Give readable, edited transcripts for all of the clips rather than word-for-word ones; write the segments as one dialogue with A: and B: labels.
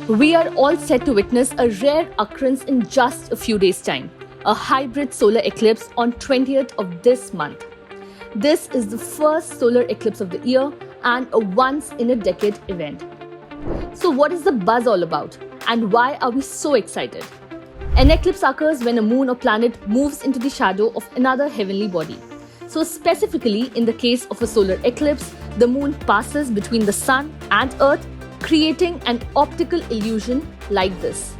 A: We are all set to witness a rare occurrence in just a few days' time, a hybrid solar eclipse on 20th of this month. This is the first solar eclipse of the year and a once-in-a-decade event. So what is the buzz all about and why are we so excited? An eclipse occurs when a moon or planet moves into the shadow of another heavenly body. So specifically in the case of a solar eclipse, the moon passes between the sun and earth, creating an optical illusion like this.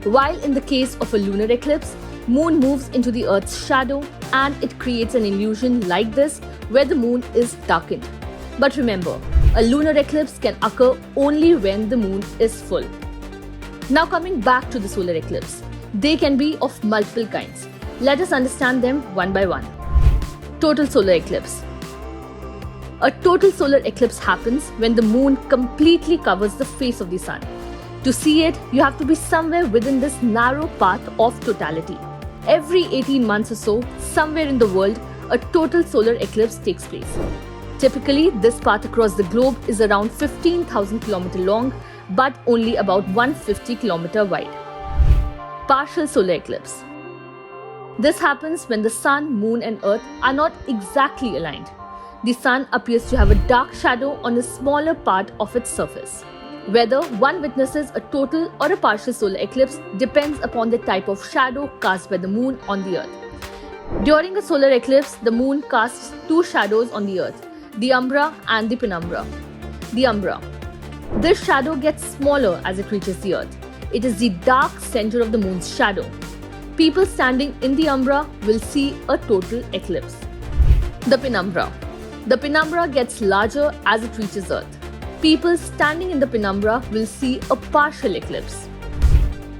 A: While in the case of a lunar eclipse, moon moves into the earth's shadow and it creates an illusion like this where the moon is darkened. But remember, a lunar eclipse can occur only when the moon is full. Now coming back to the solar eclipse, they can be of multiple kinds. Let us understand them one by one. Total solar eclipse. A total solar eclipse happens when the moon completely covers the face of the sun. To see it, you have to be somewhere within this narrow path of totality. Every 18 months or so, somewhere in the world, a total solar eclipse takes place. Typically, this path across the globe is around 15,000 km long, but only about 150 km wide. Partial solar eclipse. This happens when the sun, moon and earth are not exactly aligned. The sun appears to have a dark shadow on a smaller part of its surface. Whether one witnesses a total or a partial solar eclipse depends upon the type of shadow cast by the moon on the earth. During a solar eclipse, the moon casts two shadows on the earth, the umbra and the penumbra. The umbra. This shadow gets smaller as it reaches the earth. It is the dark center of the moon's shadow. People standing in the umbra will see a total eclipse. The penumbra. The penumbra gets larger as it reaches earth. People standing in the penumbra will see a partial eclipse.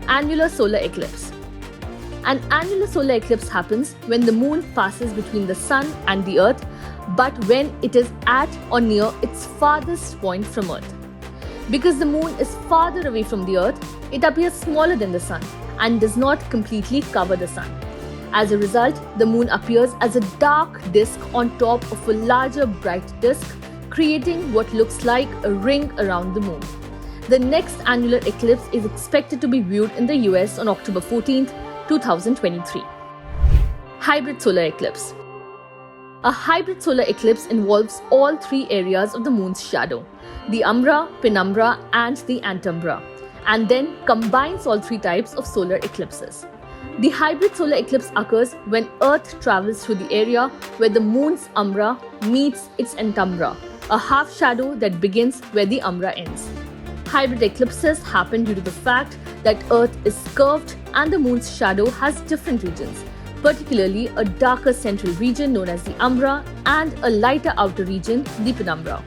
A: Annular solar eclipse. An annular solar eclipse happens when the moon passes between the sun and the earth, but when it is at or near its farthest point from earth. Because the moon is farther away from the earth, it appears smaller than the sun and does not completely cover the sun. As a result, the moon appears as a dark disk on top of a larger bright disk, creating what looks like a ring around the moon. The next annular eclipse is expected to be viewed in the US on October 14th, 2023. Hybrid solar eclipse. A hybrid solar eclipse involves all three areas of the moon's shadow, the umbra, penumbra and the antumbra, and then combines all three types of solar eclipses. The hybrid solar eclipse occurs when Earth travels through the area where the moon's umbra meets its antumbra, a half shadow that begins where the umbra ends. Hybrid eclipses happen due to the fact that Earth is curved and the moon's shadow has different regions, particularly a darker central region known as the umbra and a lighter outer region, the penumbra.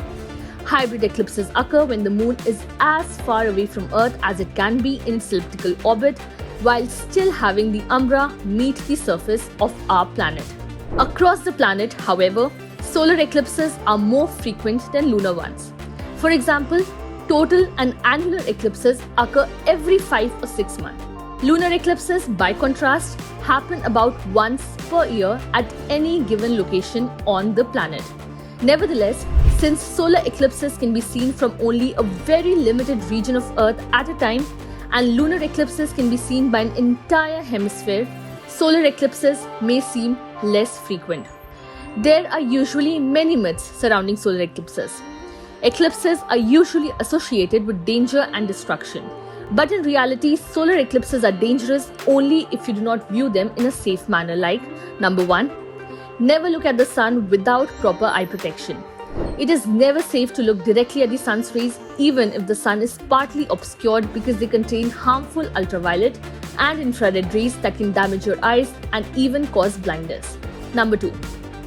A: Hybrid eclipses occur when the moon is as far away from Earth as it can be in its elliptical orbit, while still having the umbra meet the surface of our planet. Across the planet, however, solar eclipses are more frequent than lunar ones. For example, total and annular eclipses occur every 5 or 6 months. Lunar eclipses, by contrast, happen about once per year at any given location on the planet. Nevertheless, since solar eclipses can be seen from only a very limited region of Earth at a time, and lunar eclipses can be seen by an entire hemisphere, solar eclipses may seem less frequent. There are usually many myths surrounding solar eclipses. Eclipses are usually associated with danger and destruction. But in reality, solar eclipses are dangerous only if you do not view them in a safe manner like, number 1, never look at the sun without proper eye protection. It is never safe to look directly at the sun's rays even if the sun is partly obscured because they contain harmful ultraviolet and infrared rays that can damage your eyes and even cause blindness. Number 2.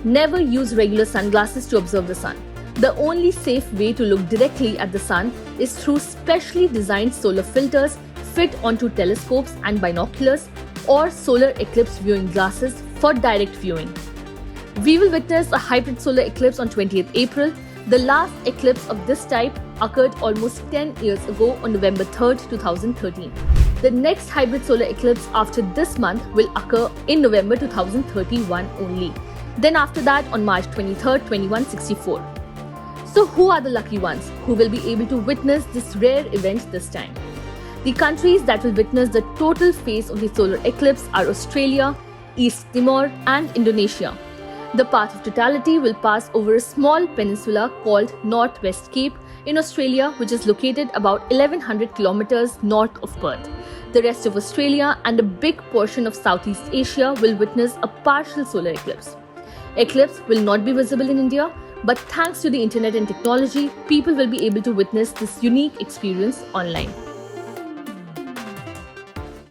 A: Never use regular sunglasses to observe the sun. The only safe way to look directly at the sun is through specially designed solar filters fit onto telescopes and binoculars or solar eclipse viewing glasses for direct viewing. We will witness a hybrid solar eclipse on 20th April. The last eclipse of this type occurred almost 10 years ago on November 3rd, 2013. The next hybrid solar eclipse after this month will occur in November 2031 only. Then after that on March 23rd, 2164. So who are the lucky ones who will be able to witness this rare event this time? The countries that will witness the total phase of the solar eclipse are Australia, East Timor, and Indonesia. The path of totality will pass over a small peninsula called Northwest Cape in Australia, which is located about 1100 kilometers north of Perth. The rest of Australia and a big portion of Southeast Asia will witness a partial solar eclipse. Eclipse will not be visible in India, but thanks to the internet and technology, people will be able to witness this unique experience online.